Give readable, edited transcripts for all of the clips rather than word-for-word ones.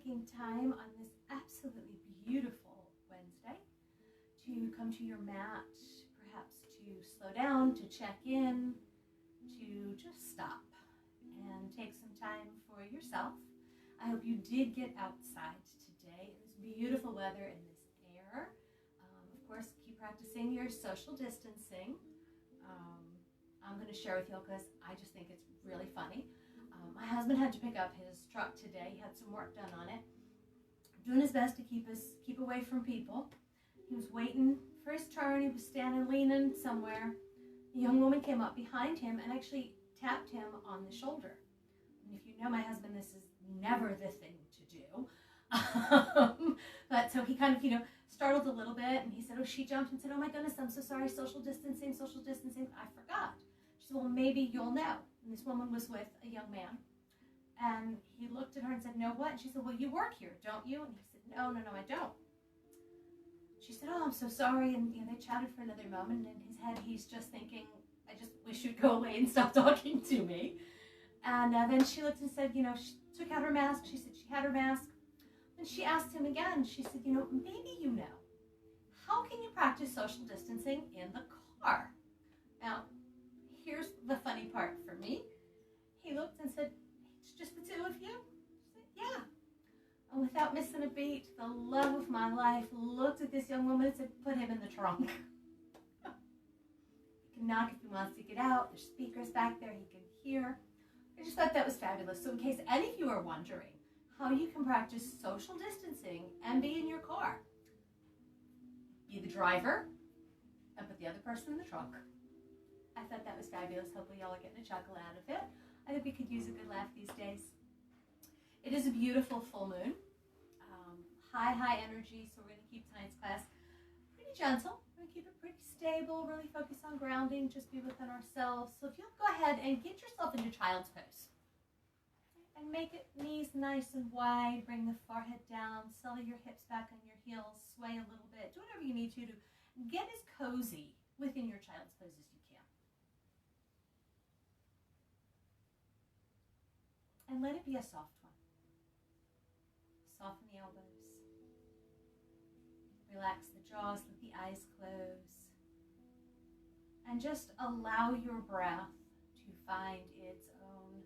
taking time on this absolutely beautiful Wednesday to come to your mat, perhaps to slow down, to check in, to just stop and take some time for yourself. I hope you did get outside today. It was beautiful weather in this air. Of course, keep practicing your social distancing. I'm going to share with you because I just think it's really funny. My husband had to pick up his truck today. He had some work done on it. Doing his best to keep away from people. He was waiting for his turn. He was standing, leaning somewhere. A young woman came up behind him and actually tapped him on the shoulder. And if you know my husband, this is never the thing to do. But so he kind of, startled a little bit, and he said, oh, she jumped and said, oh my goodness, I'm so sorry, social distancing. I forgot. She said, well, maybe you'll know. And this woman was with a young man. And he looked at her and said, no, what? And she said, well, you work here, don't you? And he said, no, I don't. She said, oh, I'm so sorry. And they chatted for another moment. And in his head, he's just thinking, I just wish you'd go away and stop talking to me. And then she looked and said, she took out her mask. She said she had her mask. And she asked him again. She said, maybe how can you practice social distancing in the car? Now, here's the funny part for me. He looked and said, it's just the two of you? She said, yeah. And without missing a beat, the love of my life looked at this young woman and said, put him in the trunk. He can knock if he wants to get out. There's speakers back there he can hear. I just thought that was fabulous. So in case any of you are wondering how you can practice social distancing and be in your car, be the driver and put the other person in the trunk. I thought that was fabulous. Hopefully y'all are getting a chuckle out of it. I think we could use a good laugh these days. It is a beautiful full moon. High energy, so we're going to keep tonight's class pretty gentle. We're going to keep it pretty stable, really focus on grounding, just be within ourselves. So if you'll go ahead and get yourself into child's pose. And make it knees nice and wide, bring the forehead down, settle your hips back on your heels, sway a little bit. Do whatever you need to get as cozy within your child's pose as you can. And let it be a soft one. Soften the elbows. Relax the jaws, let the eyes close. And just allow your breath to find its own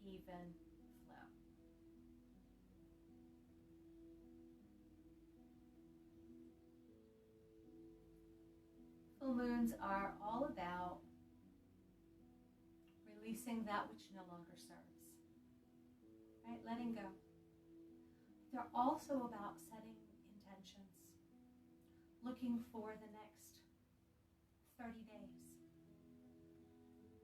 even flow. Full moons are all about releasing that which no longer serves. Right? Letting go. They're also about setting intentions, looking for the next 30 days.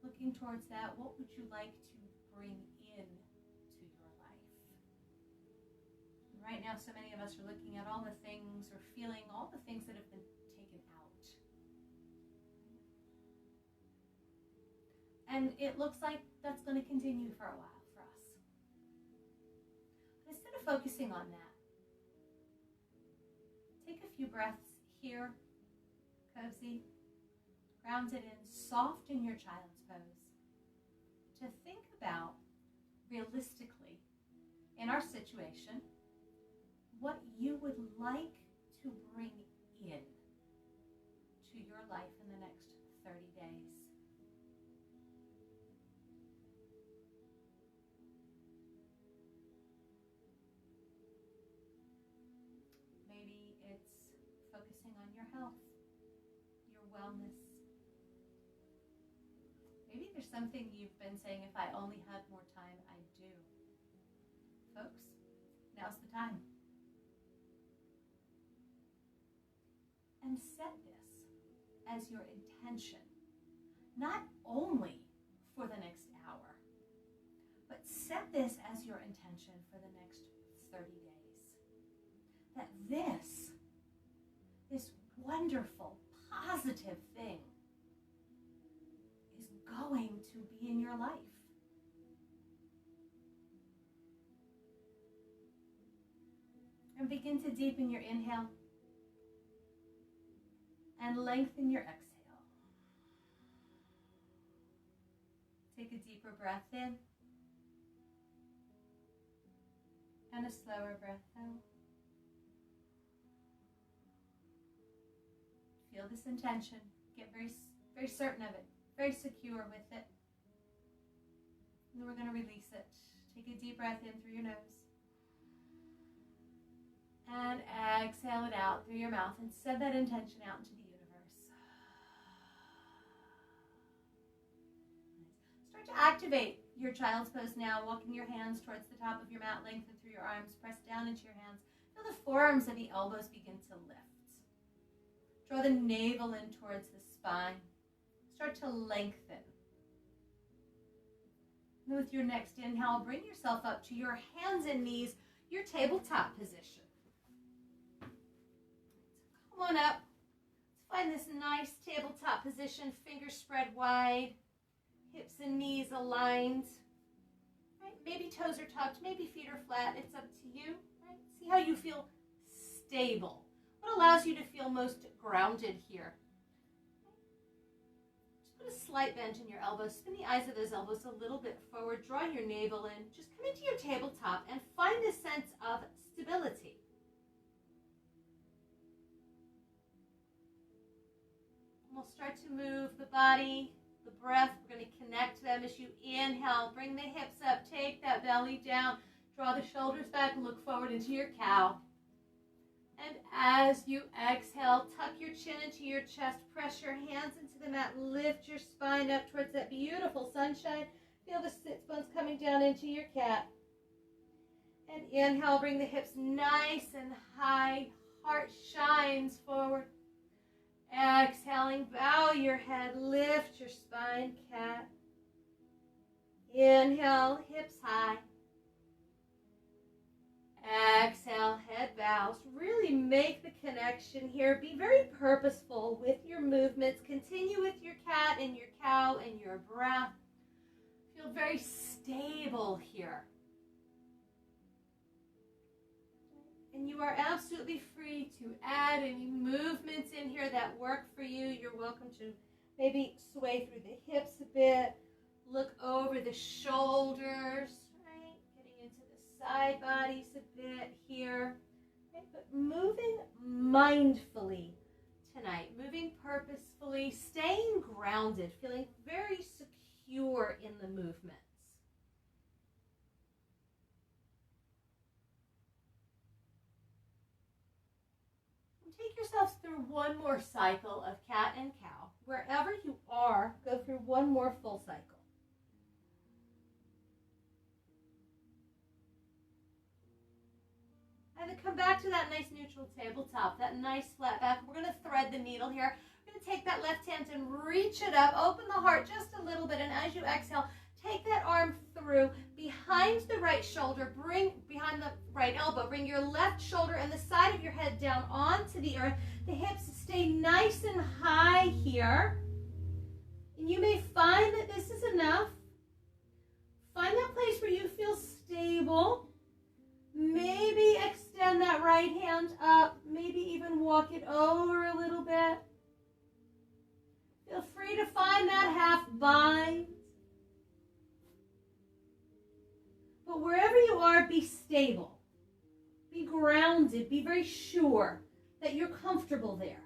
Looking towards that, what would you like to bring in to your life? And right now, so many of us are looking at all the things or feeling all the things that have been taken out. And it looks like that's going to continue for a while for us. But instead of focusing on that, take a few breaths here, cozy, grounded in, soft in your child's pose, to think about realistically in our situation what you would like to bring in to your life in the next 30 days. Maybe it's focusing on your health, your wellness. Maybe there's something you've been saying, if I only had more time, I'd do. Folks, now's the time. And set this as your intention, not only for the next hour, but set this as your intention for the next 30 days. That this wonderful, positive thing is going to be in your life. And begin to deepen your inhale and lengthen your exhale. Take a deeper breath in And a slower breath out. Feel this intention. Get very certain of it. Very secure with it. And then we're going to release it. Take a deep breath in through your nose. And exhale it out through your mouth and send that intention out into the universe. Start to activate your child's pose now, walking your hands towards the top of your mat, lengthen through your arms, press down into your hands. Feel the forearms and the elbows begin to lift. Draw the navel in towards the spine. Start to lengthen. And with your next inhale, bring yourself up to your hands and knees, your tabletop position. Come on up. Let's find this nice tabletop position, fingers spread wide, hips and knees aligned. Right? Maybe toes are tucked, maybe feet are flat. It's up to you. Right? See how you feel stable. What allows you to feel most grounded here? Just put a slight bend in your elbows. Spin the eyes of those elbows a little bit forward. Draw your navel in. Just come into your tabletop and find a sense of stability. We'll start to move the body, the breath. We're going to connect them as you inhale. Bring the hips up. Take that belly down. Draw the shoulders back and look forward into your cow. And as you exhale, tuck your chin into your chest. Press your hands into the mat. Lift your spine up towards that beautiful sunshine. Feel the sit bones coming down into your cat. And inhale, bring the hips nice and high. Heart shines forward. Exhaling, bow your head, lift your spine, cat. Inhale, hips high. Exhale, head bows. Really make the connection here. Be very purposeful with your movements. Continue with your cat and your cow and your breath. Feel very stable here. And you are absolutely free to add any movements in here that work for you. You're welcome to maybe sway through the hips a bit. Look over the shoulders, right? Getting into the side bodies a bit here. Right? But moving mindfully tonight. Moving purposefully. Staying grounded. Feeling very secure in the movement. Take yourselves through one more cycle of cat and cow. Wherever you are, go through one more full cycle. And then come back to that nice neutral tabletop, that nice flat back. We're going to thread the needle here. We're going to take that left hand and reach it up. Open the heart just a little bit. And as you exhale, take that arm through behind the right shoulder, bring behind the right elbow, bring your left shoulder and the side of your head down onto the earth. The hips stay nice and high here. And you may find that this is enough. Find that place where you feel stable. Maybe extend that right hand up. Maybe even walk it over a little bit. Feel free to find that half bind. But wherever you are, be stable. Be grounded. Be very sure that you're comfortable there.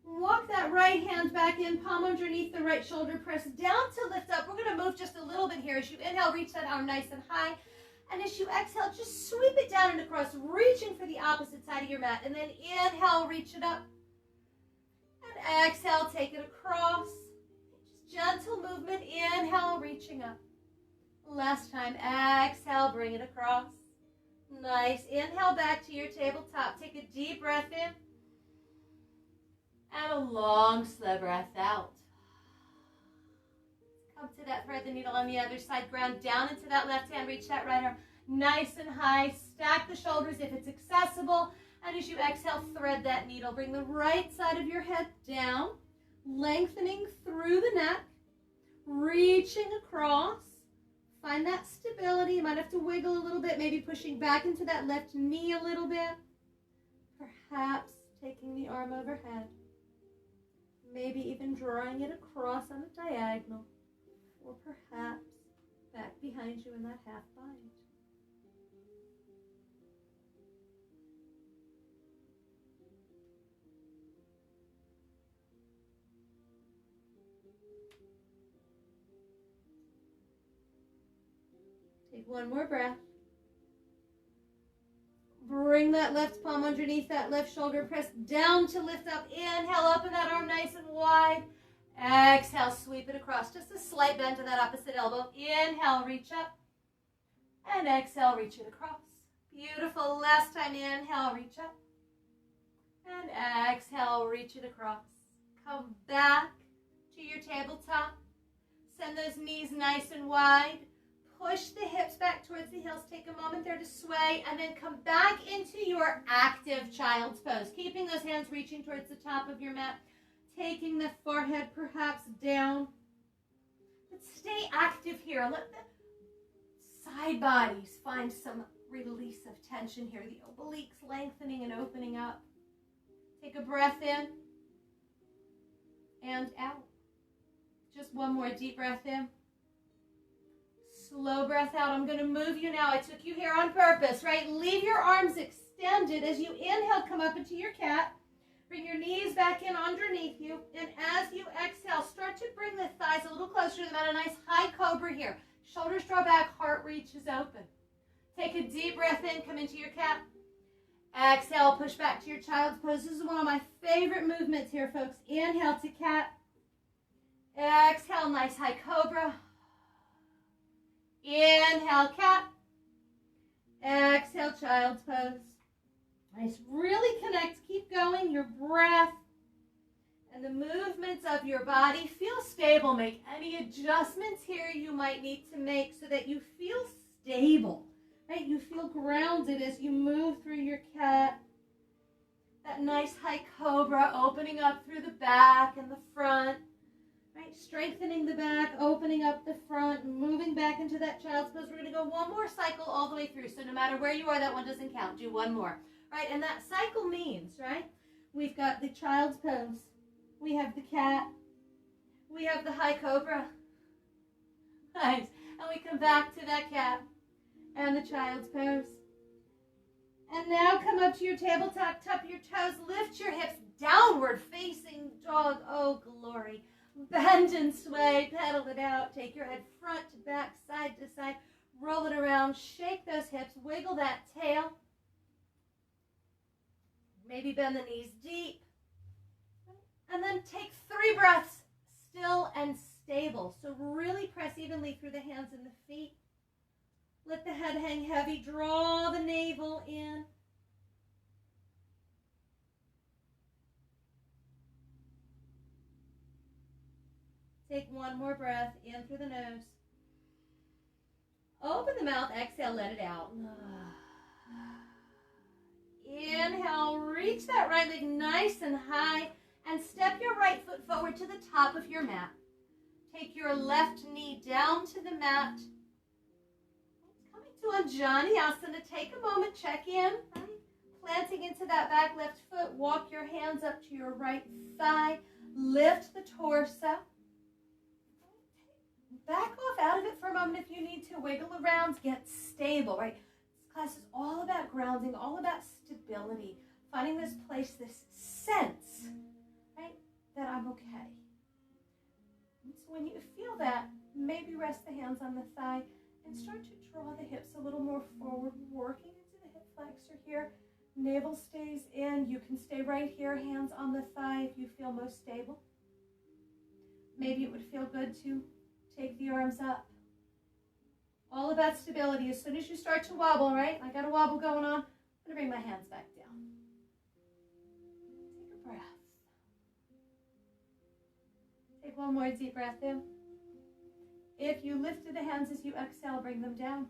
Walk that right hand back in, palm underneath the right shoulder, press down to lift up. We're going to move just a little bit here. As you inhale, reach that arm nice and high. And as you exhale, just sweep it down and across, reaching for the opposite side of your mat. And then inhale, reach it up. And exhale, take it across. Just gentle movement. Inhale, reaching up. Last time, exhale, bring it across. Nice. Inhale back to your tabletop. Take a deep breath in. And a long, slow breath out. Come to that thread the needle on the other side. Ground down into that left hand. Reach that right arm nice and high. Stack the shoulders if it's accessible. And as you exhale, thread that needle. Bring the right side of your head down. Lengthening through the neck. Reaching across. Find that stability. You might have to wiggle a little bit. Maybe pushing back into that left knee a little bit. Perhaps taking the arm overhead. Maybe even drawing it across on a diagonal, or perhaps back behind you in that half bind. Take one more breath. Bring that left palm underneath that left shoulder. Press down to lift up. Inhale, open that arm nice and wide. Exhale, sweep it across. Just a slight bend to that opposite elbow. Inhale, reach up. And exhale, reach it across. Beautiful. Last time, inhale, reach up. And exhale, reach it across. Come back to your tabletop. Send those knees nice and wide. Push the hips back towards the heels. Take a moment there to sway, and then come back into your active child's pose. Keeping those hands reaching towards the top of your mat. Taking the forehead perhaps down. But stay active here. Let the side bodies find some release of tension here. The obliques lengthening and opening up. Take a breath in and out. Just one more deep breath in. Slow breath out. I'm going to move you now. I took you here on purpose, right? Leave your arms extended. As you inhale, come up into your cat. Bring your knees back in underneath you. And as you exhale, start to bring the thighs a little closer to the mat. A nice high cobra here. Shoulders draw back, heart reaches open. Take a deep breath in, come into your cat. Exhale, push back to your child's pose. This is one of my favorite movements here, folks. Inhale to cat. Exhale, nice high cobra. Inhale, cat. Exhale, child's pose. Nice. Really connect. Keep going. Your breath and the movements of your body. Feel stable. Make any adjustments here you might need to make so that you feel stable. Right? You feel grounded as you move through your cat. That nice high cobra opening up through the back and the front. Right, strengthening the back, opening up the front, moving back into that child's pose. We're going to go one more cycle all the way through. So no matter where you are, that one doesn't count. Do one more. Right, and that cycle means, right, we've got the child's pose. We have the cat. We have the high cobra. Nice. And we come back to that cat and the child's pose. And now come up to your tabletop, tap your toes, lift your hips, downward facing dog. Oh, glory. Bend and sway, pedal it out. Take your head front to back, side to side. Roll it around, shake those hips, wiggle that tail. Maybe bend the knees deep. And then take 3 breaths, still and stable. So really press evenly through the hands and the feet. Let the head hang heavy. Draw the navel in. Take one more breath in through the nose. Open the mouth. Exhale, let it out. Inhale, reach that right leg nice and high and step your right foot forward to the top of your mat. Take your left knee down to the mat. Coming to Anjani Asana, take a moment, check in. Right? Planting into that back left foot, walk your hands up to your right thigh. Lift the torso. Back off out of it for a moment if you need to. Wiggle around, get stable, right? This class is all about grounding, all about stability, finding this place, this sense, right, that I'm okay. And so when you feel that, maybe rest the hands on the thigh and start to draw the hips a little more forward, working into the hip flexor here. Navel stays in. You can stay right here, hands on the thigh if you feel most stable. Maybe it would feel good to take the arms up. All about stability. As soon as you start to wobble, right? I got a wobble going on. I'm going to bring my hands back down. Take a breath. Take one more deep breath in. If you lifted the hands as you exhale, bring them down.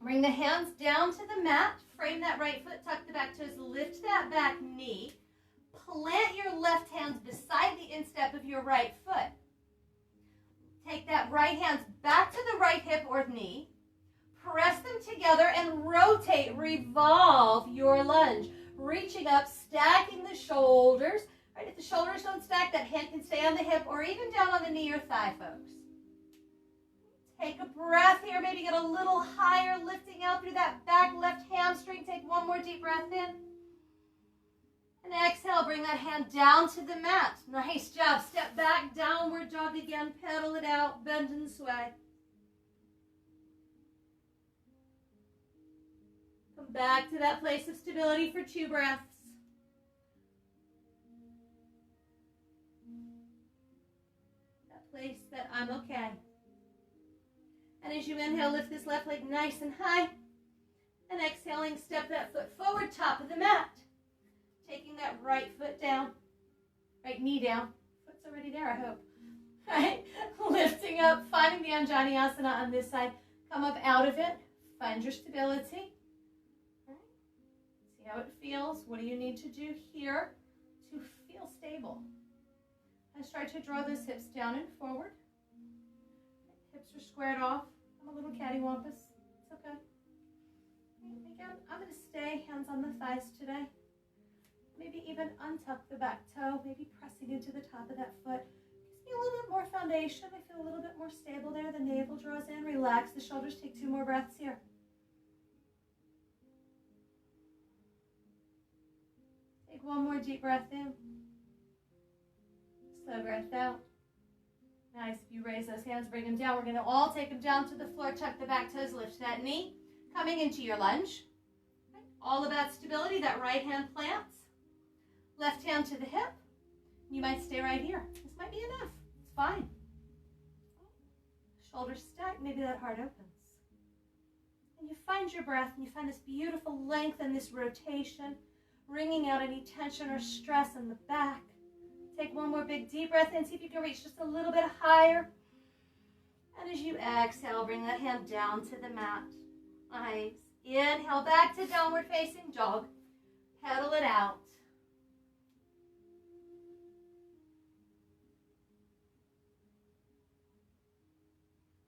Bring the hands down to the mat. Frame that right foot, tuck the back toes, lift that back knee. Plant your left hand beside the instep of your right foot. Take that right hand back to the right hip or knee. Press them together and rotate, revolve your lunge. Reaching up, stacking the shoulders. Right, if the shoulders don't stack, that hand can stay on the hip or even down on the knee or thigh, folks. Take a breath here. Maybe get a little higher, lifting out through that back left hamstring. Take one more deep breath in. And exhale, bring that hand down to the mat. Nice job. Step back, downward dog again. Pedal it out, bend and sway. Come back to that place of stability for 2 breaths. That place that I'm okay. And as you inhale, lift this left leg nice and high. And exhaling, step that foot forward, top of the mat. Taking that right foot down, right knee down. Foot's already there, I hope. Right? Lifting up, finding the Anjaneyasana on this side. Come up out of it. Find your stability. Right? See how it feels. What do you need to do here to feel stable? And start to draw those hips down and forward. Hips are squared off. I'm a little cattywampus. It's okay. Again, I'm going to stay hands on the thighs today. Maybe even untuck the back toe, maybe pressing into the top of that foot. Gives me a little bit more foundation. I feel a little bit more stable there. The navel draws in. Relax the shoulders. Take 2 more breaths here. Take 1 more deep breath in. Slow breath out. Nice. If you raise those hands, bring them down. We're going to all take them down to the floor. Tuck the back toes. Lift that knee. Coming into your lunge. All about stability. That right hand plants. Left hand to the hip. You might stay right here. This might be enough. It's fine. Shoulders stack. Maybe that heart opens. And you find your breath and you find this beautiful length and this rotation, wringing out any tension or stress in the back. Take 1 more big deep breath in. See if you can reach just a little bit higher. And as you exhale, bring that hand down to the mat. Nice. Inhale back to downward facing dog. Pedal it out.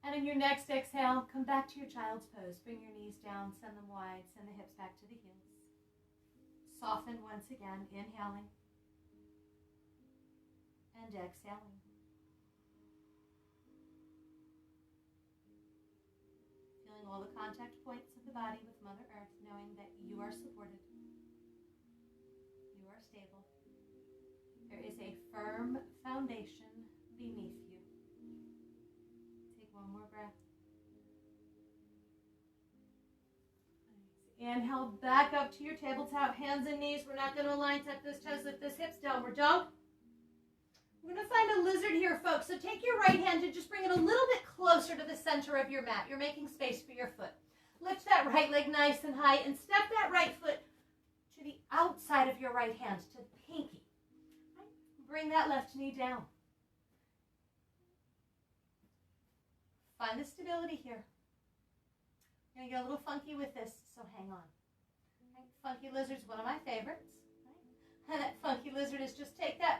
And in your next exhale, come back to your child's pose. Bring your knees down, send them wide, send the hips back to the heels. Soften once again, inhaling and exhaling. Feeling all the contact points of the body with Mother Earth, knowing that you are supported. You are stable. There is a firm foundation beneath you. Take 1 more breath. Inhale back up to your tabletop, hands and knees. We're not going to align, tuck those toes, lift those hips, downward dog. We're going to find a lizard here, folks. So take your right hand and just bring it a little bit closer to the center of your mat. You're making space for your foot. Lift that right leg nice and high and step that right foot to the outside of your right hand, to the pinky. Right? Bring that left knee down. Find the stability here. You're going to get a little funky with this, so hang on. Right? Funky lizard's one of my favorites. Right? And that funky lizard is just take that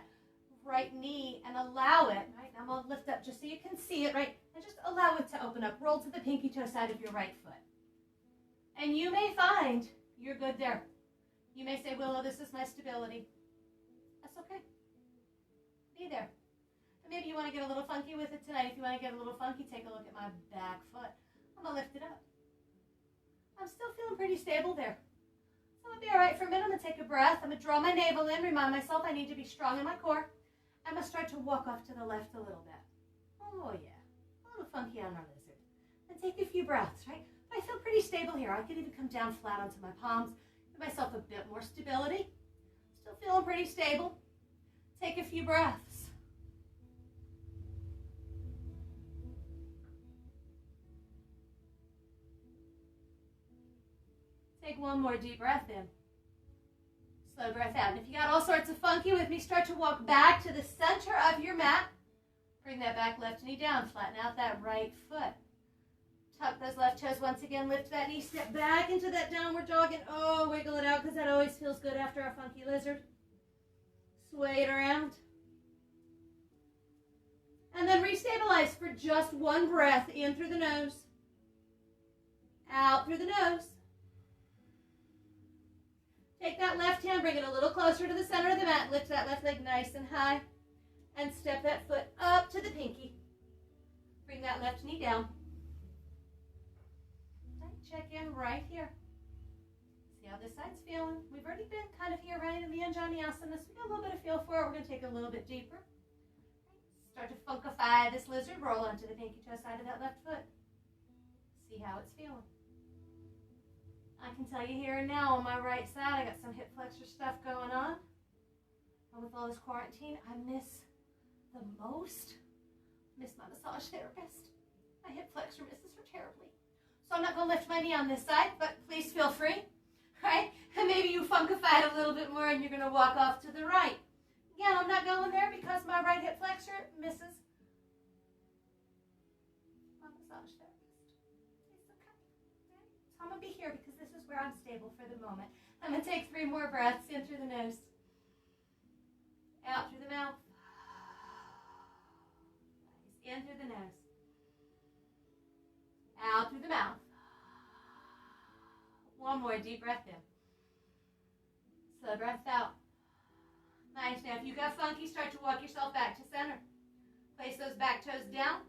right knee and allow it, right? I'm going to lift up just so you can see it, right? And just allow it to open up. Roll to the pinky toe side of your right foot. And you may find you're good there. You may say, Willow, this is my stability. That's okay. Be there. And maybe you want to get a little funky with it tonight. If you want to get a little funky, take a look at my back foot. I'm going to lift it up. I'm still feeling pretty stable there. So I'm going to be all right for a minute. I'm going to take a breath. I'm going to draw my navel in, remind myself I need to be strong in my core. I'm going to start to walk off to the left a little bit. Oh, yeah. A little funky on my lizard. And take a few breaths, right? But I feel pretty stable here. I could even come down flat onto my palms. Give myself a bit more stability. Still feeling pretty stable. Take a few breaths. Take 1 more deep breath in. Slow breath out. And if you got all sorts of funky with me, start to walk back to the center of your mat. Bring that back left knee down. Flatten out that right foot. Tuck those left toes once again. Lift that knee. Step back into that downward dog and wiggle it out because that always feels good after a funky lizard. Sway it around. And then restabilize for just 1 breath. In through the nose. Out through the nose. Take that left left hand, bring it a little closer to the center of the mat. Lift that left leg nice and high. And step that foot up to the pinky. Bring that left knee down. Right, check in right here. See how this side's feeling. We've already been kind of here, right, in the Anjaneyasana, so we got a little bit of feel for it. We're going to take it a little bit deeper. Start to funkify this lizard. Roll onto the pinky toe side of that left foot. See how it's feeling. I can tell you here and now on my right side, I got some hip flexor stuff going on. And with all this quarantine, I miss the most. Miss my massage therapist. My hip flexor misses her terribly. So I'm not going to lift my knee on this side, but please feel free, right? And maybe you funkify it a little bit more and you're going to walk off to the right. Again, I'm not going there because my right hip flexor misses my massage therapist. It's okay. Right? So I'm going to be here because this is where I'm stable for the moment. I'm going to take 3 more breaths in through the nose. Out through the mouth. Nice. In through the nose. Out through the mouth. One more deep breath in. Slow breath out. Nice. Now if you got funky, start to walk yourself back to center. Place those back toes down.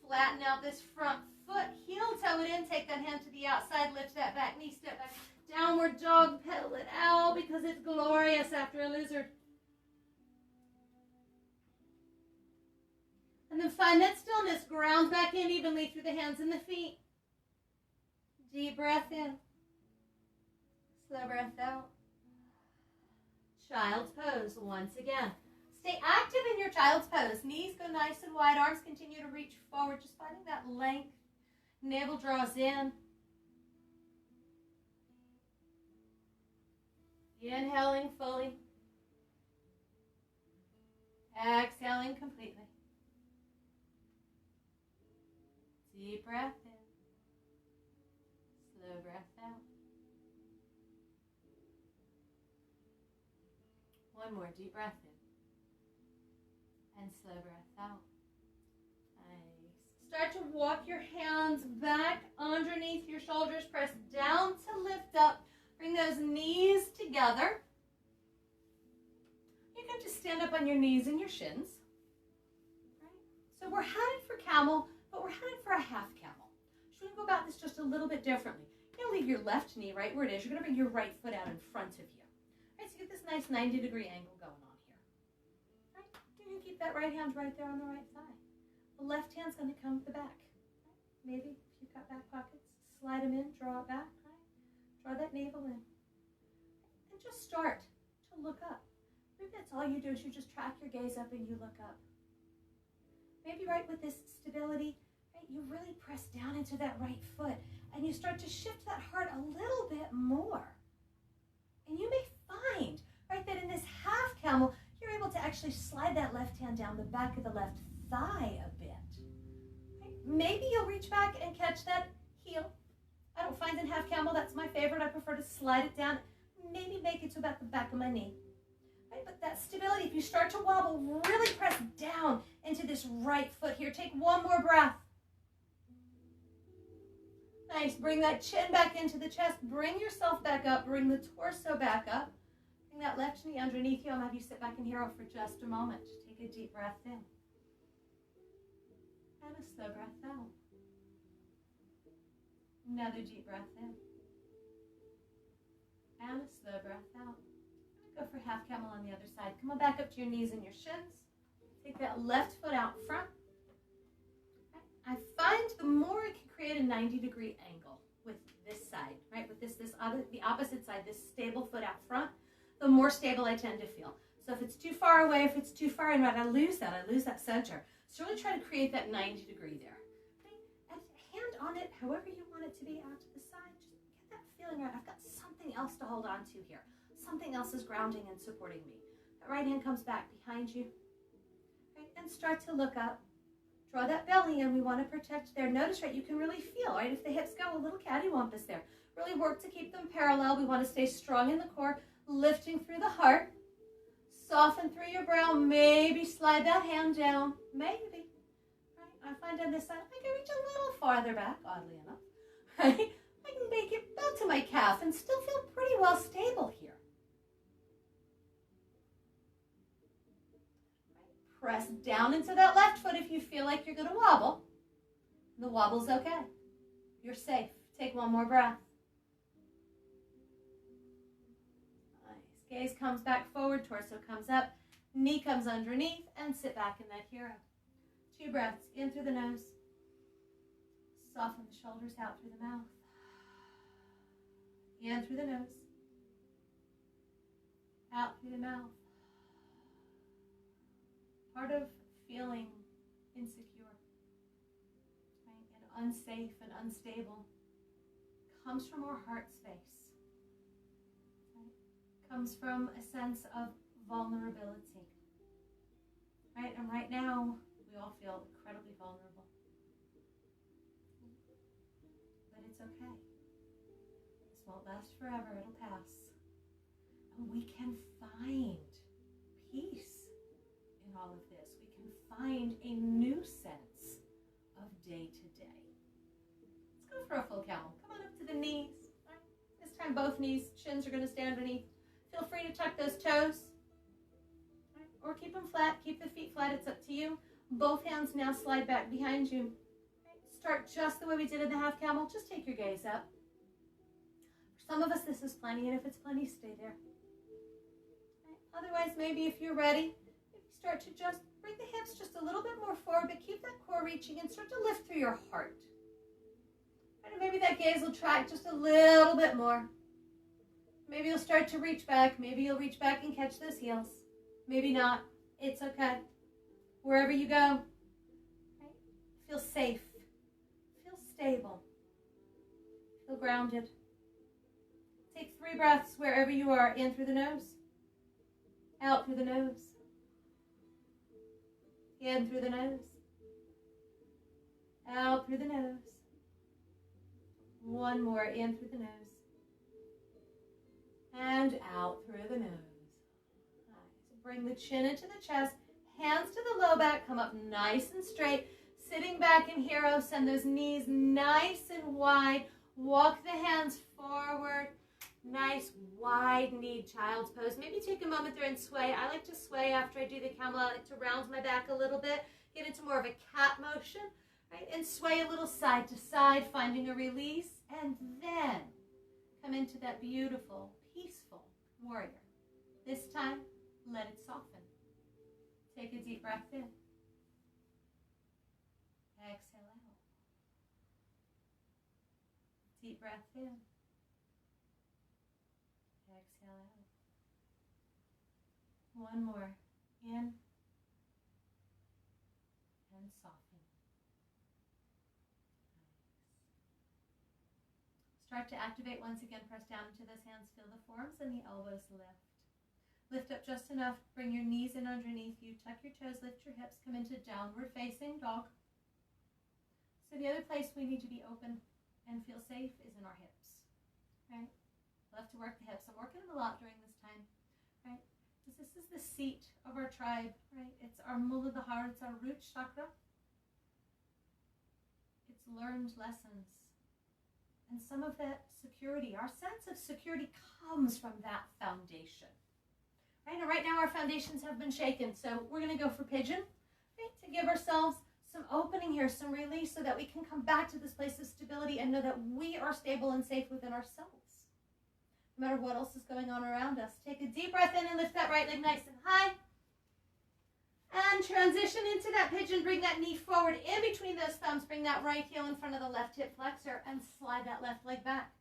Flatten out this front foot. Heel toe it in. Take that hand to the outside. Lift that back knee. Step back. Downward dog. Pedal it out because it's glorious after a lizard. And then find that stillness. Ground back in evenly through the hands and the feet. Deep breath in. Slow breath out. Child's pose once again. Stay active in your child's pose. Knees go nice and wide. Arms continue to reach forward. Just finding that length. Navel draws in. Inhaling fully. Exhaling completely. Deep breath in. Slow breath out. One more deep breath in. And slow breath out. Nice. Start to walk your hands back underneath your shoulders. Press down to lift up. Bring those knees together. You can just stand up on your knees and your shins. Right? So we're headed for camel, but we're headed for a half camel. So we're going to go about this just a little bit differently. You're going to leave your left knee right where it is. You're going to bring your right foot out in front of you. Right, so get this nice 90-degree angle going on here. Right, you can keep that right hand right there on the right thigh. The left hand's going to come to the back. Right? Maybe if you've got back pockets, slide them in, draw it back. Right? Draw that navel in. And just start to look up. Maybe that's all you do is you just track your gaze up and you look up. Maybe right with this stability, right, you really press down into that right foot and you start to shift that heart a little bit more. And you may find, right, that in this half camel, you're able to actually slide that left hand down the back of the left thigh a bit. Right? Maybe you'll reach back and catch that heel. I don't find in half camel, that's my favorite. I prefer to slide it down, maybe make it to about the back of my knee. Right? But that stability, if you start to wobble, really press down into this right foot here. Take one more breath. Nice. Bring that chin back into the chest. Bring yourself back up. Bring the torso back up. Bring that left knee underneath you. I'll have you sit back in hero for just a moment. Take a deep breath in. And a slow breath out. Another deep breath in. And a slow breath out. Go for half camel on the other side. Come on back up to your knees and your shins. Take that left foot out front. I find the more I can create a 90-degree angle with this side, right? With the opposite side, this stable foot out front, the more stable I tend to feel. So if it's too far away, if it's too far in, right, I lose that center. So really try to create that 90-degree there. Okay? And hand on it, however you want it to be out to the side. Just get that feeling right. I've got something else to hold on to here. Something else is grounding and supporting me. That right hand comes back behind you. Right? And start to look up. Draw that belly in. We want to protect there. Notice, right, you can really feel, right, if the hips go a little cattywampus there. Really work to keep them parallel. We want to stay strong in the core, lifting through the heart. Soften through your brow. Maybe slide that hand down. Maybe. Right? I find on this side, I can reach a little farther back, oddly enough. Right? I can make it back to my calf and still feel pretty well stable here. Press down into that left foot if you feel like you're going to wobble. The wobble's okay. You're safe. Take one more breath. Nice. Gaze comes back forward, torso comes up, knee comes underneath, and sit back in that hero. 2 breaths in through the nose. Soften the shoulders out through the mouth. In through the nose. Out through the mouth. Part of feeling insecure, right, and unsafe and unstable comes from our heart space. Right? Comes from a sense of vulnerability. Right? And right now, we all feel incredibly vulnerable. But it's okay. This won't last forever, it'll pass. And we can find peace in all of this. We can find a new sense of day to day. Let's go for a full camel. Come on up to the knees. Right? This time both knees, shins are going to stay underneath. Feel free to tuck those toes. Right? Or keep them flat. Keep the feet flat. It's up to you. Both hands now slide back behind you. Right? Start just the way we did in the half camel. Just take your gaze up. For some of us, this is plenty, and if it's plenty, stay there. Right? Otherwise, maybe if you're ready, start to just bring the hips just a little bit more forward, but keep that core reaching and start to lift through your heart. And maybe that gaze will track just a little bit more. Maybe you'll start to reach back. Maybe you'll reach back and catch those heels. Maybe not. It's okay. Wherever you go, right? Feel safe. Feel stable. Feel grounded. Take 3 breaths wherever you are. In through the nose. Out through the nose. In through the nose. Out through the nose. One more. In through the nose. And out through the nose. Nice. Bring the chin into the chest. Hands to the low back. Come up nice and straight. Sitting back in hero. Send those knees nice and wide. Walk the hands forward. Nice wide knee child's pose. Maybe take a moment there and sway. I like to sway after I do the camel. I like to round my back a little bit, get into more of a cat motion, right? And sway a little side to side, finding a release, and then come into that beautiful, peaceful warrior. This time, let it soften. Take a deep breath in. Exhale out. Deep breath in. Exhale out. One more. In. And soften. Start to activate once again. Press down into those hands. Feel the forearms and the elbows lift. Lift up just enough. Bring your knees in underneath you. Tuck your toes. Lift your hips. Come into downward facing dog. So the other place we need to be open and feel safe is in our hips. Right? We'll have to work the hips. I'm working them a lot during this time, right? Because this is the seat of our tribe, right? It's our Muladhara, it's our root chakra. It's learned lessons. And some of that security, our sense of security comes from that foundation. Right? And right now our foundations have been shaken. So we're going to go for pigeon, right? To give ourselves some opening here, some release so that we can come back to this place of stability and know that we are stable and safe within ourselves. No matter what else is going on around us. Take a deep breath in and lift that right leg nice and high. And transition into that pigeon. Bring that knee forward in between those thumbs. Bring that right heel in front of the left hip flexor and slide that left leg back.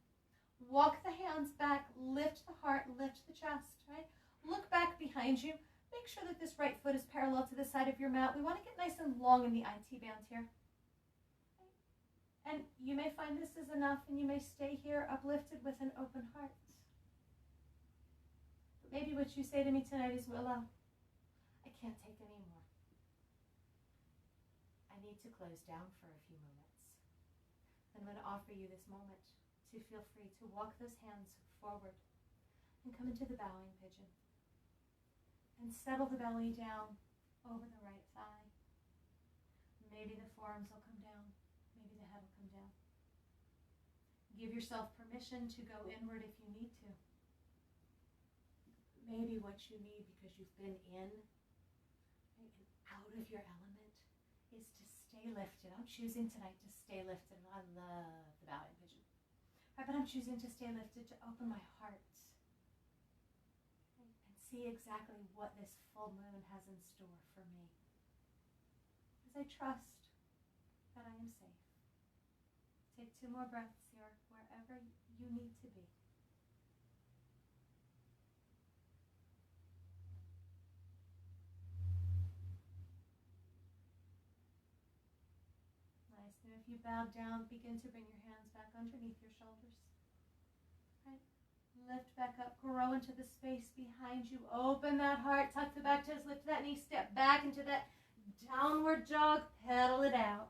Walk the hands back. Lift the heart. Lift the chest, right? Look back behind you. Make sure that this right foot is parallel to the side of your mat. We want to get nice and long in the IT band here. And you may find this is enough and you may stay here uplifted with an open heart. But maybe what you say to me tonight is, Willow, I can't take any more. I need to close down for a few moments. I'm going to offer you this moment to feel free to walk those hands forward and come into the bowing pigeon. And settle the belly down over the right thigh. Maybe the forearms will come down. Maybe the head will come down. Give yourself permission to go inward if you need to. Maybe what you need because you've been in and out of your element is to stay lifted. I'm choosing tonight to stay lifted. I love the bowing pigeon. Right, but I'm choosing to stay lifted, to open my heart and see exactly what this full moon has in store for me. As I trust that I am safe. Take 2 more breaths here, wherever you need to be. Nice. And if you bow down, begin to bring your hands back underneath your shoulders. Right. Lift back up, grow into the space behind you. Open that heart, tuck the back toes, lift that knee, step back into that downward dog, pedal it out.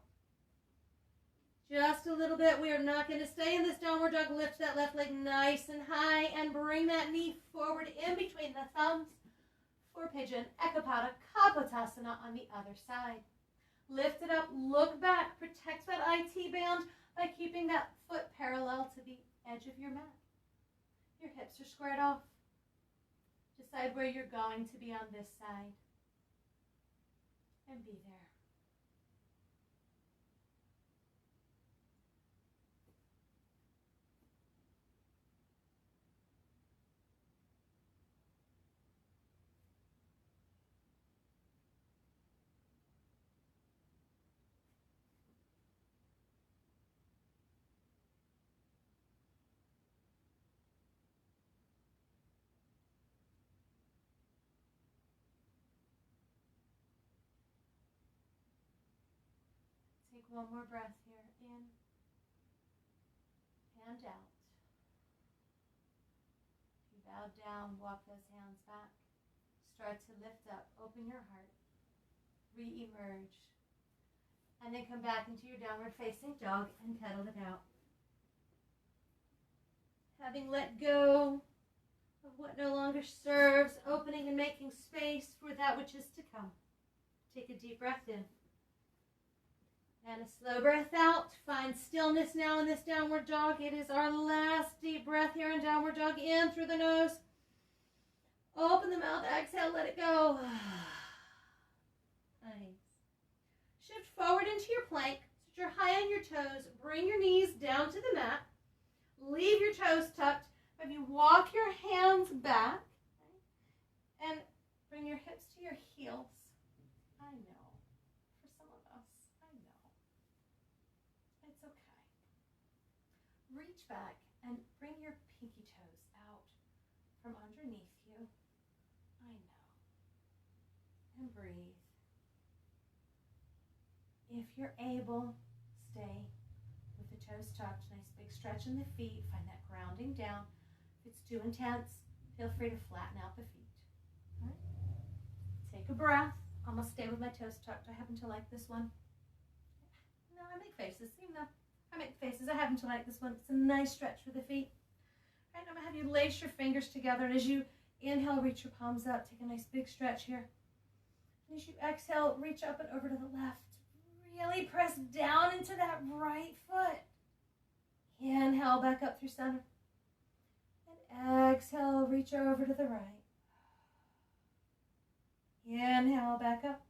Just a little bit. We are not going to stay in this downward dog. Lift that left leg nice and high and bring that knee forward in between the thumbs for pigeon, Ekapada, Kapotasana on the other side. Lift it up, look back, protect that IT band by keeping that foot parallel to the edge of your mat. Your hips are squared off. Decide where you're going to be on this side. And be there. Take one more breath here, in and out. If you bow down, walk those hands back. Start to lift up, open your heart, re-emerge, and then come back into your downward facing dog and pedal it out. Having let go of what no longer serves, opening and making space for that which is to come. Take a deep breath in. And a slow breath out. Find stillness now in this downward dog. It is our last deep breath here in downward dog. In through the nose. Open the mouth. Exhale. Let it go. Nice. Shift forward into your plank. So you're high on your toes. Bring your knees down to the mat. Leave your toes tucked. Maybe walk your hands back. And bring your hips to your heels. I know. Reach back and bring your pinky toes out from underneath you. I know. And breathe. If you're able, stay with the toes tucked. Nice big stretch in the feet. Find that grounding down. If it's too intense, feel free to flatten out the feet. All right. Take a breath. I'm going to stay with my toes tucked. I happen to like this one. No, I make faces. See, no. I make faces. I happen to like this one. It's a nice stretch for the feet. All right, I'm going to have you lace your fingers together. And as you inhale, reach your palms out. Take a nice big stretch here. And as you exhale, reach up and over to the left. Really press down into that right foot. Inhale, back up through center. And exhale, reach over to the right. Inhale, back up.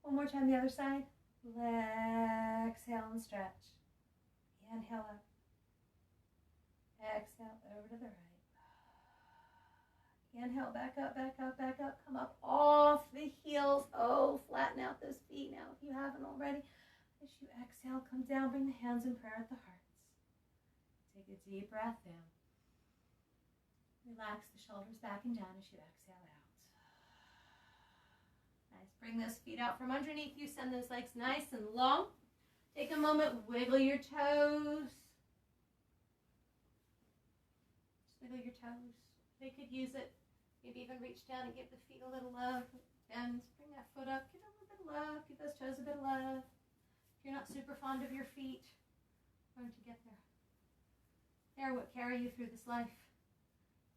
One more time, the other side. Exhale and stretch. Inhale up. Exhale over to the right. Inhale, back up, back up, back up. Come up off the heels. Oh, flatten out those feet now if you haven't already. As you exhale, come down, bring the hands in prayer at the hearts. Take a deep breath in. Relax the shoulders back and down as you exhale out. Nice. Bring those feet out from underneath you. Send those legs nice and long. Take a moment, wiggle your toes. Just wiggle your toes. They could use it. Maybe even reach down and give the feet a little love. Bend, bring that foot up. Give them a bit of love. Give those toes a bit of love. If you're not super fond of your feet, learn to get there. They're what carry you through this life.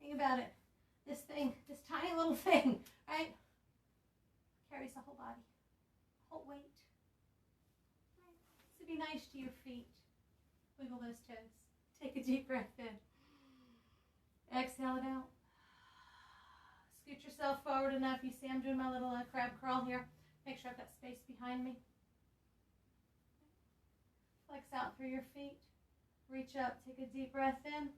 Think about it. This thing, this tiny little thing, right, carries the whole body, whole weight. So be nice to your feet. Wiggle those toes. Take a deep breath in. Exhale it out. Scoot yourself forward enough. You see I'm doing my little crab crawl here. Make sure I've got space behind me. Flex out through your feet. Reach up, take a deep breath in.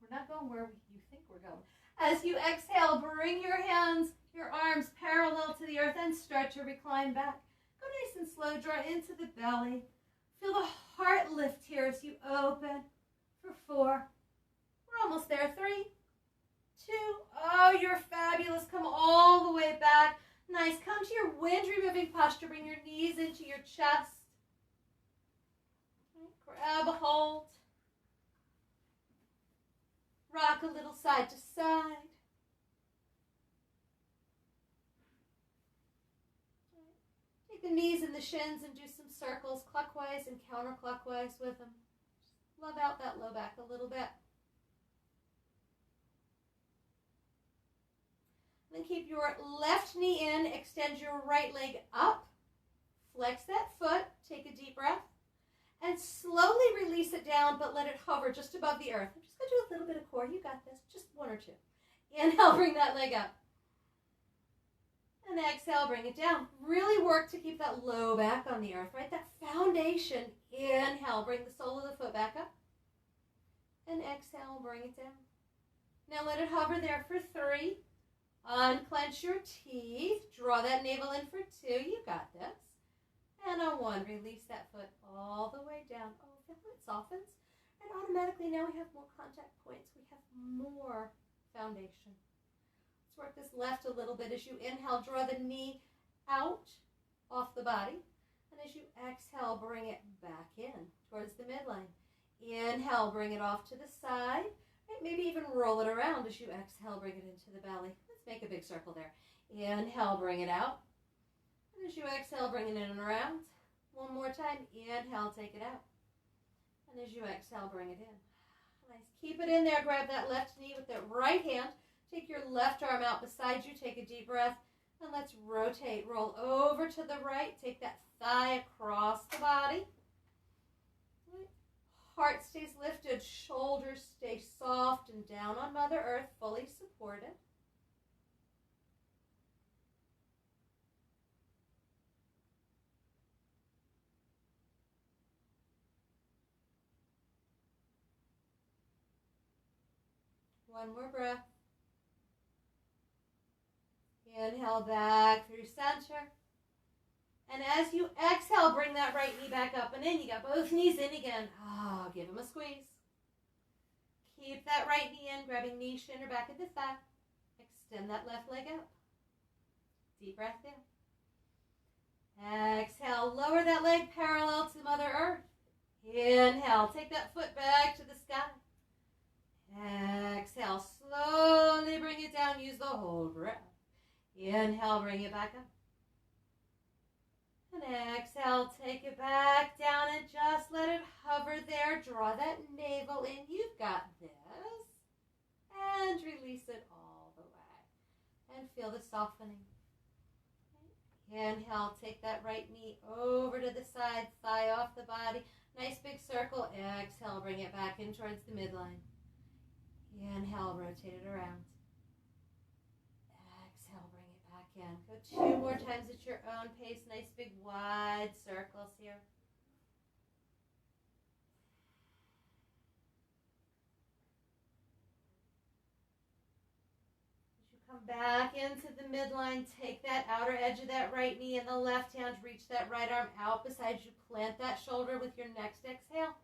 We're not going where you think we're going. As you exhale, bring your hands, your arms parallel to the earth and stretch or recline back. Go nice and slow, draw into the belly. Feel the heart lift here as you open for 4. We're almost there. 3, 2. Oh, you're fabulous. Come all the way back. Nice. Come to your wind-removing posture. Bring your knees into your chest. Grab a hold. Rock a little side to side. Take the knees and the shins and do some circles clockwise and counterclockwise with them. Just love out that low back a little bit. Then keep your left knee in, extend your right leg up, flex that foot, take a deep breath, and slowly release it down, but let it hover just above the earth. I'm just going to do a little bit of core. You got this. Just 1 or 2. Inhale, bring that leg up. And exhale, bring it down. Really work to keep that low back on the earth, right? That foundation. Inhale, bring the sole of the foot back up. And exhale, bring it down. Now let it hover there for 3. Unclench your teeth. Draw that navel in for 2. You got this. And on 1, release that foot all the way down. Oh, feel how it softens. And automatically now we have more contact points. We have more foundation. Let's work this left a little bit. As you inhale, draw the knee out off the body. And as you exhale, bring it back in towards the midline. Inhale, bring it off to the side. Maybe even roll it around as you exhale, bring it into the belly. Let's make a big circle there. Inhale, bring it out. And as you exhale, bring it in and around. 1 more time. Inhale, take it out. And as you exhale, bring it in. Nice. Keep it in there. Grab that left knee with that right hand. Take your left arm out beside you. Take a deep breath. And let's rotate. Roll over to the right. Take that thigh across the body. Heart stays lifted. Shoulders stay soft and down on Mother Earth, fully supported. One more breath. Inhale back through center. And as you exhale, bring that right knee back up and in. You got both knees in again. Give them a squeeze. Keep that right knee in, grabbing knee, shin, or back of the thigh. Extend that left leg out. Deep breath in. Exhale, lower that leg parallel to Mother Earth. Inhale, take that foot back to the sky. Exhale, slowly bring it down. Use the whole breath. Inhale, bring it back up. And exhale, take it back down and just let it hover there. Draw that navel in. You've got this. And release it all the way. And feel the softening. Inhale, take that right knee over to the side, thigh off the body. Nice big circle. Exhale, bring it back in towards the midline. Inhale, rotate it around. Exhale, bring it back in. Go 2 more times at your own pace. Nice big wide circles here. As you come back into the midline, take that outer edge of that right knee in the left hand. Reach that right arm out beside you. Plant that shoulder with your next exhale.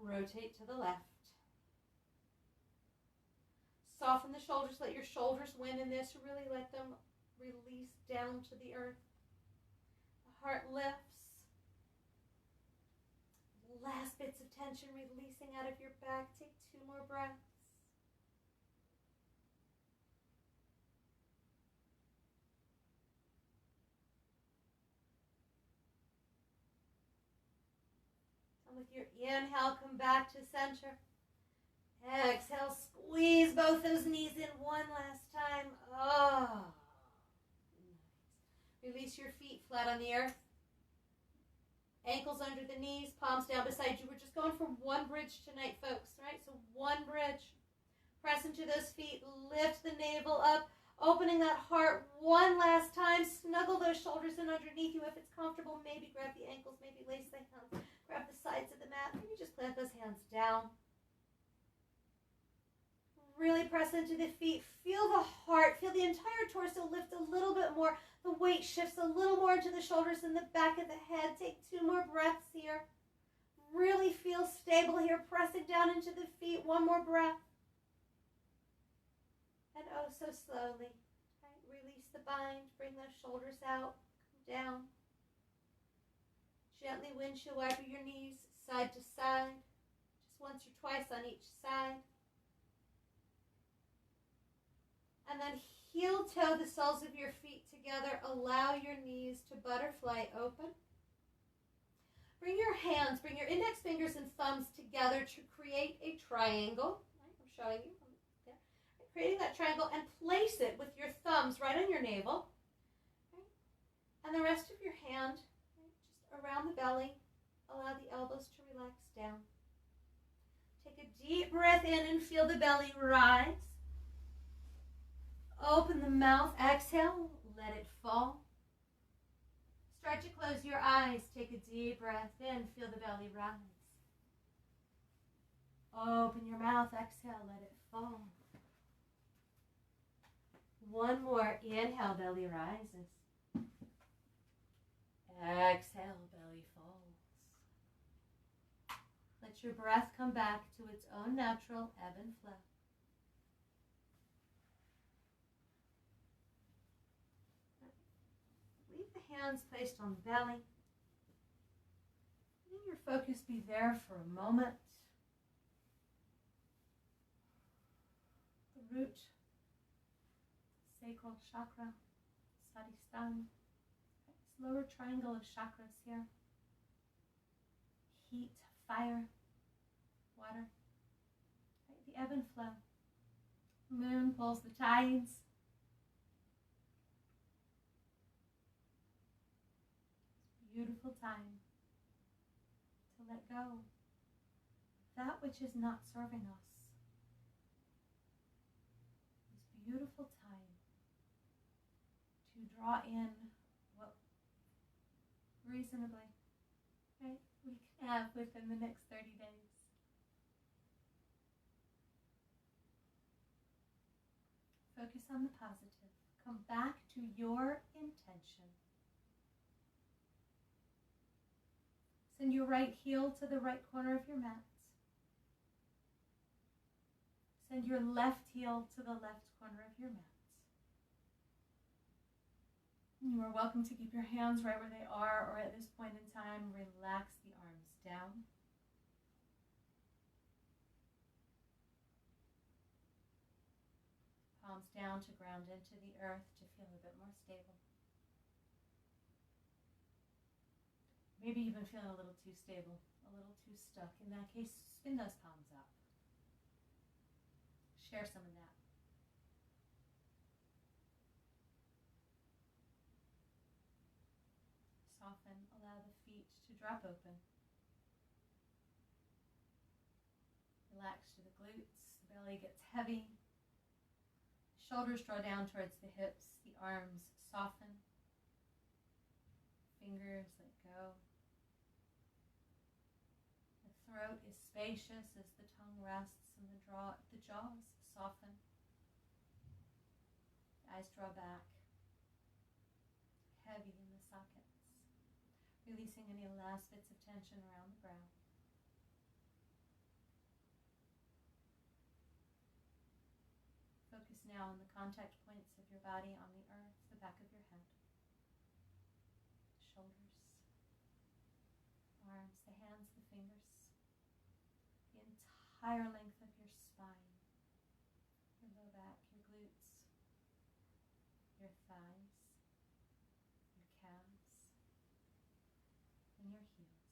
Rotate to the left. Soften the shoulders. Let your shoulders win in this. Really let them release down to the earth. The heart lifts. Last bits of tension releasing out of your back. Take 2 more breaths. And with your inhale, come back to center. Exhale, squeeze both those knees in one last time. Oh, nice. Release your feet flat on the earth. Ankles under the knees, palms down beside you. We're just going for 1 bridge tonight, folks, right? So 1 bridge. Press into those feet, lift the navel up. Opening that heart one last time. Snuggle those shoulders in underneath you if it's comfortable. Maybe grab the ankles, maybe lace the hands. Grab the sides of the mat. Maybe just plant those hands down. Really press into the feet. Feel the heart. Feel the entire torso lift a little bit more. The weight shifts a little more into the shoulders and the back of the head. Take 2 more breaths here. Really feel stable here. Pressing down into the feet. 1 more breath. And oh, so slowly. Right? Release the bind. Bring those shoulders out. Come down. Gently windshield wiper your knees side to side. Just once or twice on each side. And then heel toe the soles of your feet together. Allow your knees to butterfly open. Bring your hands, bring your index fingers and thumbs together to create a triangle. I'm showing you. Yeah. Creating that triangle and place it with your thumbs right on your navel. Right? And the rest of your hand just around the belly. Allow the elbows to relax down. Take a deep breath in and feel the belly rise. Open the mouth, exhale, let it fall. Start to close your eyes. Take a deep breath in, feel the belly rise. Open your mouth, exhale, let it fall. One more, inhale, belly rises. Exhale, belly falls. Let your breath come back to its own natural ebb and flow. Hands placed on the belly. Let your focus be there for a moment. The root, sacral chakra, Svadhisthana. This lower triangle of chakras here. Heat, fire, water. The ebb and flow. Moon pulls the tides. Beautiful time to let go that which is not serving us. This beautiful time to draw in what reasonably, right, we can have within the next 30 days. Focus on the positive. Come back to your intention. Send your right heel to the right corner of your mat. Send your left heel to the left corner of your mat. You are welcome to keep your hands right where they are, or at this point in time, relax the arms down. Palms down to ground into the earth to feel a bit more stable. Maybe even feeling a little too stable, a little too stuck. In that case, spin those palms up. Share some of that. Soften, allow the feet to drop open. Relax to the glutes, the belly gets heavy. Shoulders draw down towards the hips, the arms soften. Fingers let go. Throat is spacious as the tongue rests and the jaws soften. The eyes draw back, heavy in the sockets, releasing any last bits of tension around the brow. Focus now on the contact points of your body on the earth, the back of your head, shoulders, arms, the hands, the fingers. Entire length of your spine, your low back, your glutes, your thighs, your calves, and your heels.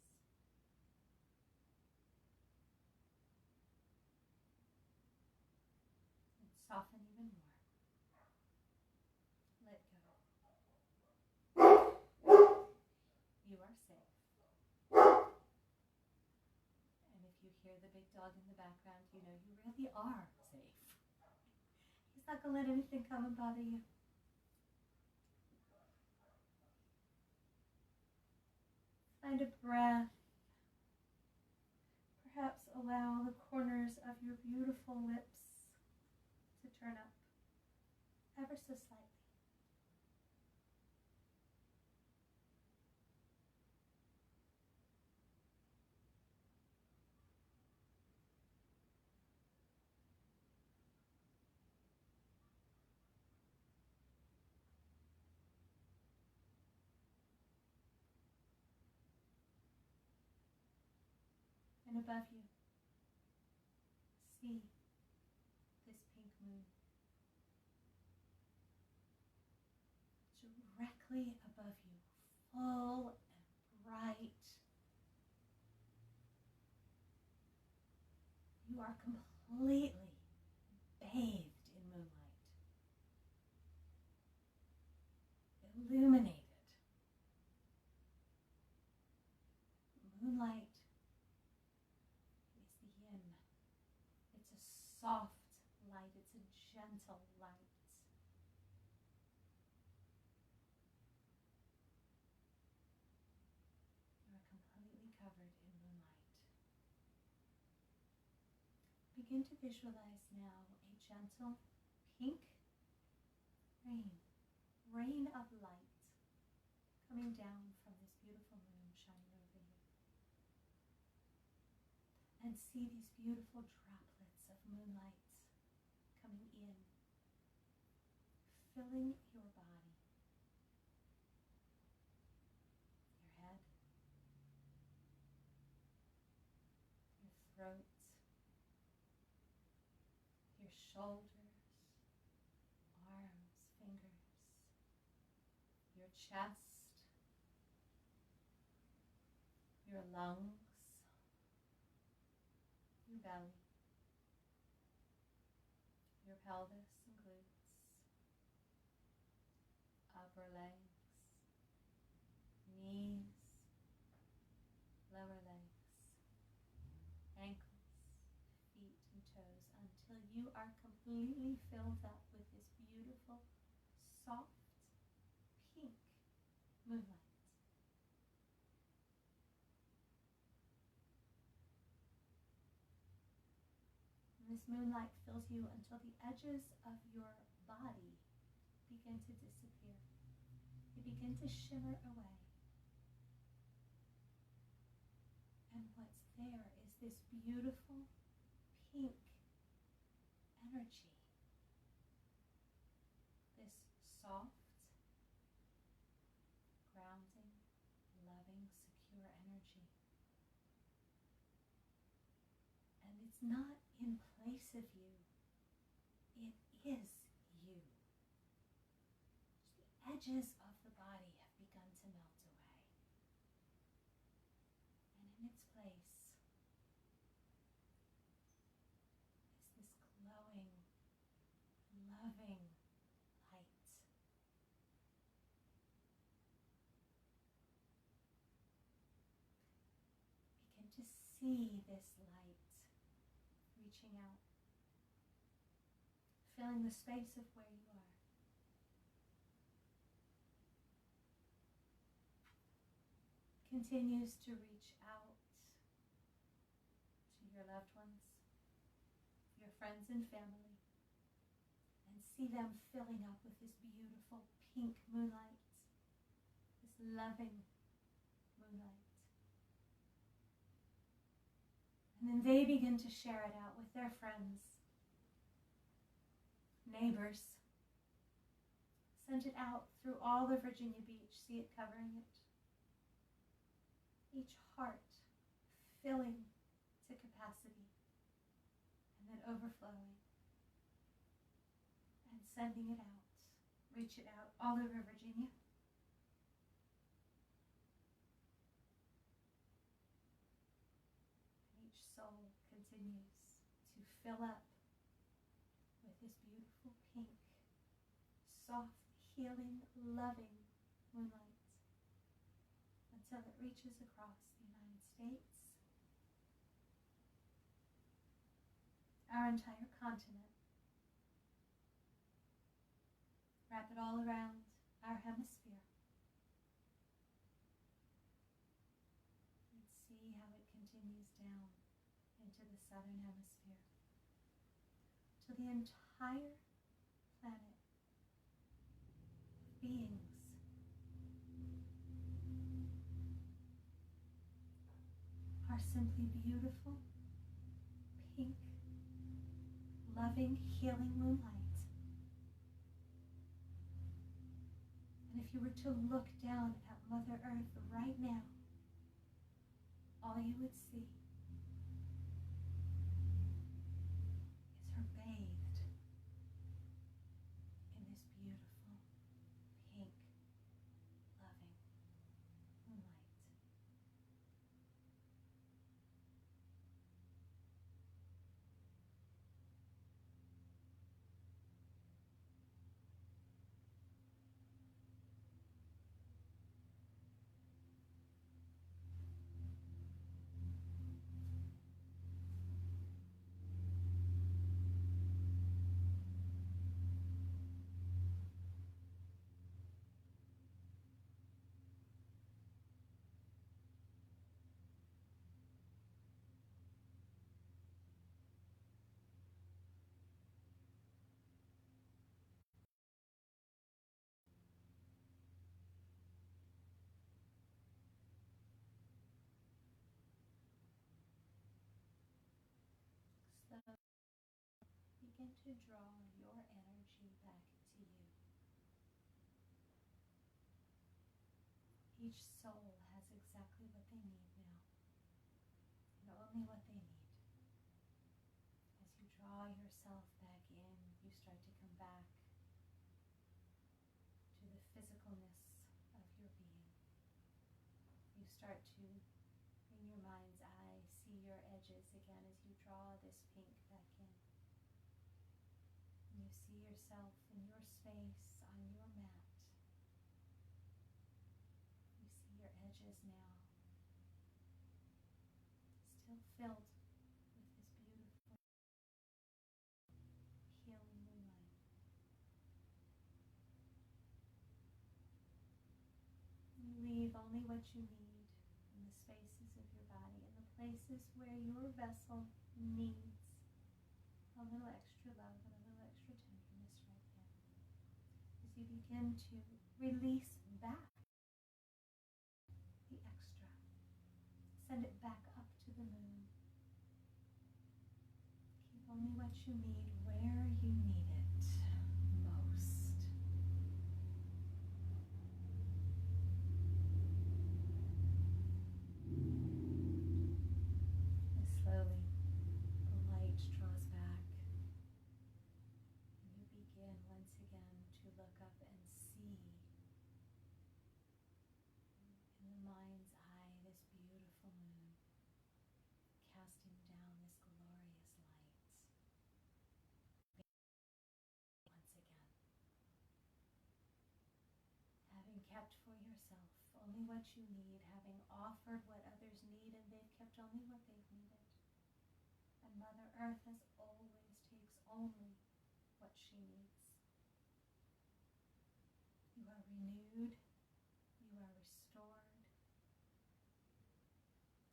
And soften even more. Let go. You are safe. You hear the big dog in the background, you know you really are safe. He's not not going to let anything come and bother you. Find a breath. Perhaps allow the corners of your beautiful lips to turn up ever so slightly. And above you, see this pink moon. Directly above you, full and bright. You are completely bathed in moonlight, illuminated. Moonlight is the yin. It's a soft light. It's a gentle light. You are completely covered in moonlight. Begin to visualize now a gentle pink rain of light coming down from this beautiful moon shining over you. And see these beautiful droplets of moonlight coming in, filling your body, your head, your throat, your shoulders, arms, fingers, your chest, your lungs, your belly, your pelvis and glutes, upper legs, knees, lower legs, ankles, feet and toes, until you are completely filled up with this beautiful, soft, pink moonlight. And this moonlight fills you until the edges of your body begin to disappear. They begin to shimmer away. And what's there is this beautiful pink energy. This soft, grounding, loving, secure energy. And it's not in place of you. It is you. The edges of the body have begun to melt away. And in its place is this glowing, loving light. Begin to see this light reaching out, filling the space of where you are. Continues to reach out to your loved ones, your friends and family, and see them filling up with this beautiful pink moonlight, this loving moonlight. And then they begin to share it out with their friends, neighbors. Send it out through all of Virginia Beach. See it covering it. Each heart filling to capacity and then overflowing and sending it out. Reach it out all over Virginia. Each soul continues to fill up with this beautiful pink, soft, healing, loving moonlight until it reaches across the United States, our entire continent, Wrap it all around our hemisphere. And see how it continues down into the southern hemisphere. To the entire planet of beings are simply beautiful, pink, loving, healing moonlight. And if you were to look down at Mother Earth right now, all you would see is her bathed in this beautiful, pink, loving moonlight. So begin to draw your energy back to you. Each soul has exactly what they need now, and only what they need. As you draw yourself back in, you start to come back to the physicalness of your being. You start to, in your mind's eye, see your edges again as you draw this pink back in. And you see yourself in your space on your mat. You see your edges now, still filled with this beautiful, healing moonlight. You leave only what you need in the spaces of your body, in the places where your vessel needs a little extra love and a little extra tenderness right now. As you begin to release back the extra, send it back up to the moon. Keep only what you need where you need it most. And slowly the light draws back, and you begin once again to look up and see in the mind's eye this beautiful moon casting down this glorious light. Once again, having kept for yourself only what you need, having offered what others need, and they've kept only what they've needed. And Mother Earth, as always, takes only what she needs. You are renewed, you are restored,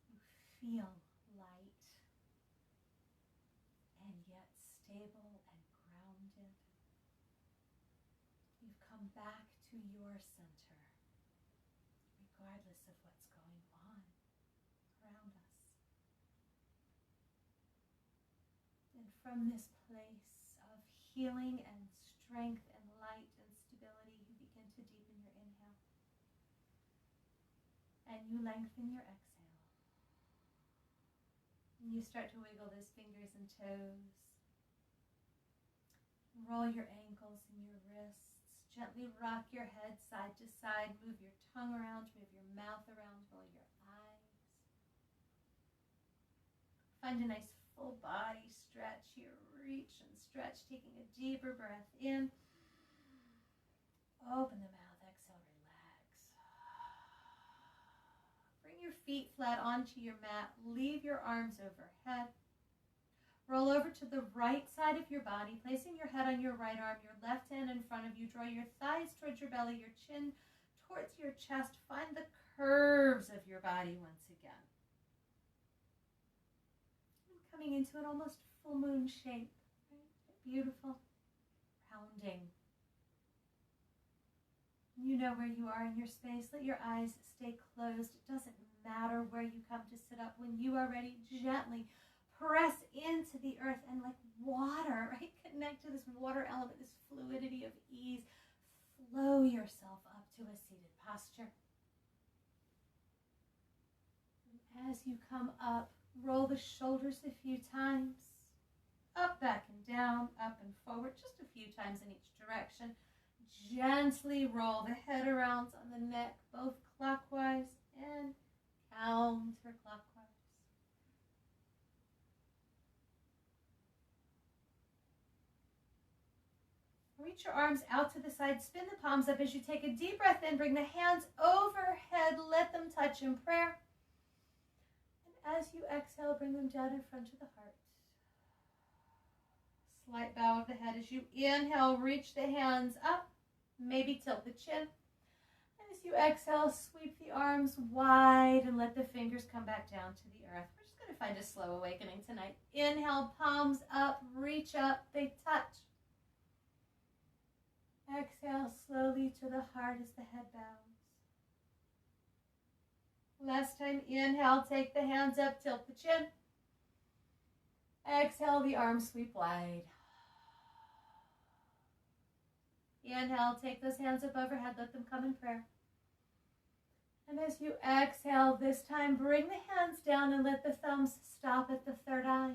you feel light, and yet stable and grounded. You've come back to your center, regardless of what's going on around us. And from this place of healing and strength and light and stability, you begin to deepen your inhale. And you lengthen your exhale. And you start to wiggle those fingers and toes. Roll your ankles and your wrists. Gently rock your head side to side. Move your tongue around. Move your mouth around. Roll your eyes. Find a nice full body stretch here. Reach and stretch, taking a deeper breath in. Open the mouth. Exhale, relax. Bring your feet flat onto your mat. Leave your arms overhead. Roll over to the right side of your body, placing your head on your right arm, your left hand in front of you. Draw your thighs towards your belly, your chin towards your chest. Find the curves of your body once again. And coming into an almost full moon shape. Right? Beautiful. Rounding. You know where you are in your space. Let your eyes stay closed. It doesn't matter where you come to sit up. When you are ready, gently press into the earth and like water, right? Connect to this water element, this fluidity of ease. Flow yourself up to a seated posture. And as you come up, roll the shoulders a few times. Up, back, and down, up and forward, just a few times in each direction. Gently roll the head around on the neck, both clockwise and counterclockwise. Reach your arms out to the side, spin the palms up as you take a deep breath in, bring the hands overhead, let them touch in prayer. And as you exhale, bring them down in front of the heart. Slight bow of the head as you inhale, reach the hands up, maybe tilt the chin. And as you exhale, sweep the arms wide and let the fingers come back down to the earth. We're just going to find a slow awakening tonight. Inhale, palms up, reach up, they touch. Exhale slowly to the heart as the head bows. Last time, inhale, take the hands up, tilt the chin. Exhale, the arms sweep wide. Inhale, take those hands up overhead, let them come in prayer. And as you exhale, this time bring the hands down and let the thumbs stop at the third eye.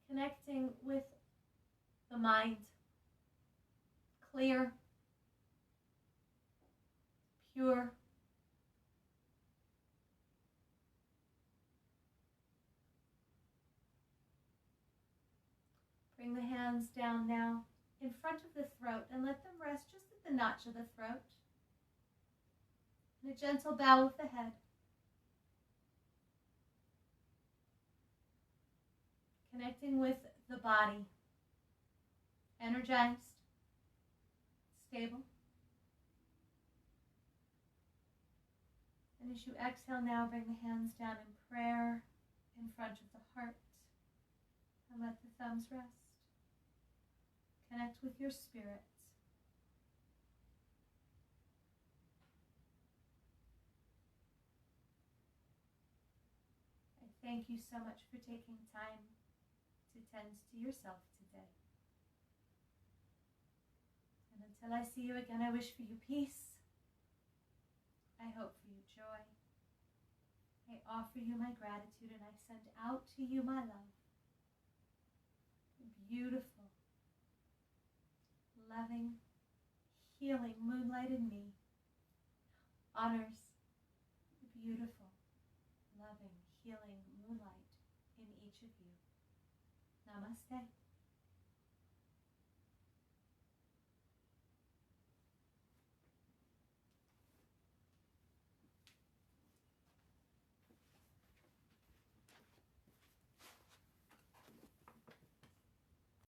Connecting with the mind. Clear. Pure. Bring the hands down now in front of the throat and let them rest just at the notch of the throat. And a gentle bow of the head. Connecting with the body. Energized. Stable. And as you exhale now, bring the hands down in prayer in front of the heart. And let the thumbs rest. Connect with your spirit. I thank you so much for taking time to tend to yourself today. And until I see you again, I wish for you peace. I hope for you joy. I offer you my gratitude and I send out to you my love. Beautiful, loving, healing moonlight in me honors the beautiful, loving, healing moonlight in each of you. Namaste.